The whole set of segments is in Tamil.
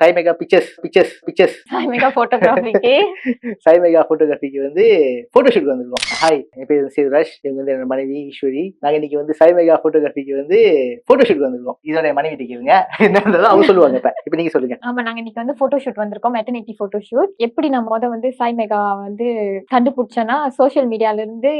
Sai Mega Pictures Sai Mega போட்டோகிராஃபிக்கு சாய் மெகா போட்டோகிராஃபிக்கு வந்து போட்டோ ஷூட் வந்திருக்கோம். ஹாய், என் பேர் சேதுராஜ். இவங்க வந்து என்னோட மனைவி ஈஸ்வரி. நாங்க இன்னைக்கு வந்து சாய் மெகா போட்டோகிராஃபிக்கு வந்து போட்டோ ஷூட் வந்திருக்கோம். இதோட மனைவி கேளுங்க என்ன இருந்தாலும் அவங்க சொல்லுவாங்க. இப்ப நீங்க சொல்லுங்க. ஆமா, நாங்க இன்னைக்கு வந்து போட்டோ ஷூட் வந்திருக்கோம். Maternity photo shoot. எப்படி நான் வந்து சாய் மெகா வந்து கண்டுபிடிச்சேன்னா, சோஷியல் மீடியால இருந்து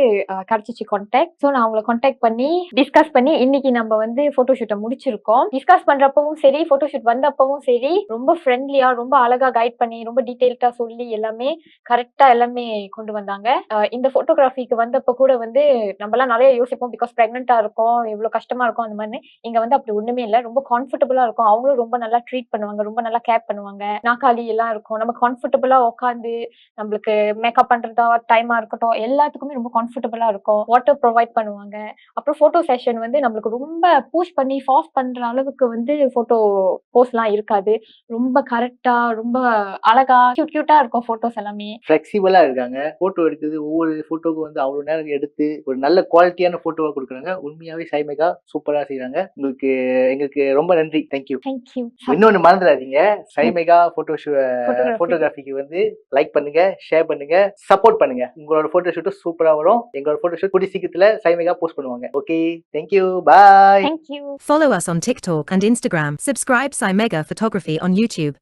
கிடைச்சிச்சு கான்டாக்ட். சோ நான் அவங்களை கான்டாக்ட் பண்ணி டிஸ்கஸ் பண்ணி இன்னைக்கு நம்ம வந்து போட்டோ ஷூட்டை முடிச்சிருக்கோம். டிஸ்கஸ் பண்றப்பவும் சரி, போட்டோ ஷூட் வந்தப்பவும் சரி, ரொம்ப ஃப்ரெண்ட்லியா, ரொம்ப அழகா கைட் பண்ணி, ரொம்ப டீடைல்டா சொல்லி எல்லாமே கரெக்டா எல்லாமே கொண்டு வந்தாங்க. இந்த போட்டோகிராஃபிக்கு வந்தப்ப கூட வந்து நம்மலாம் நிறைய யோசிப்போம். பிகாஸ் பிரெக்னெண்டா இருக்கும், எவ்வளவு கஷ்டமா இருக்கும் அந்த மாதிரி. இங்க வந்து அப்படி ஒண்ணுமே இல்லை. ரொம்ப கம்ஃபர்டபுளா இருக்கும். அவங்களும் ரொம்ப நல்லா ட்ரீட் பண்ணுவாங்க, ரொம்ப நல்லா கேர் பண்ணுவாங்க. நாக்காளி எல்லாம் இருக்கும். நம்ம கம்ஃபர்டபுளா உட்காந்து நம்மளுக்கு மேக்கப் பண்றதா டைமா இருக்கட்டும், எல்லாத்துக்குமே ரொம்ப கம்ஃபர்டபுளா இருக்கும். வாட்டர் ப்ரொவைட் பண்ணுவாங்க. அப்புறம் போட்டோ செஷன் வந்து நம்மளுக்கு ரொம்ப பூஷ் பண்ணி ஃபாஸ்ட் பண்ற அளவுக்கு வந்து போட்டோ போஸ்லாம் இருக்காது. ரொம்ப கரெக்டா, ரொம்ப அழகா கியூட்டா இருக்கும் போட்டோஸ் எல்லாமே. ஃபிளெக்சிபிளா இருக்காங்க. போட்டோ எடுக்குது ஒவ்வொரு போட்டோக்கும் வந்து அவ்வளவு நேரம் எடுத்து ஒரு நல்ல குவாலிட்டியான போட்டோவா கொடுக்குறாங்க. உண்மையாவே சாய் மெகா சூப்பரா செய்யறாங்க. எங்களுக்கு ரொம்ப நன்றி. தேங்க்யூ. இன்னொன்னு மறந்துடாதீங்க, சாய் மெகா போட்டோகிராஃபிக்கு வந்து லைக் பண்ணுங்க, ஷேர் பண்ணுங்க, சப்போர்ட் பண்ணுங்க. உங்களோட போட்டோ ஷூட் சூப்பரா வரும். எங்களோட போட்டோ ஷூட் கூடிய சீக்கிரத்துல சாய் மெகா போஸ்ட் பண்ணுவாங்க. Okay, thank you, bye. Thank you. Follow us on TikTok and Instagram. Subscribe Sai Mega Photography on YouTube.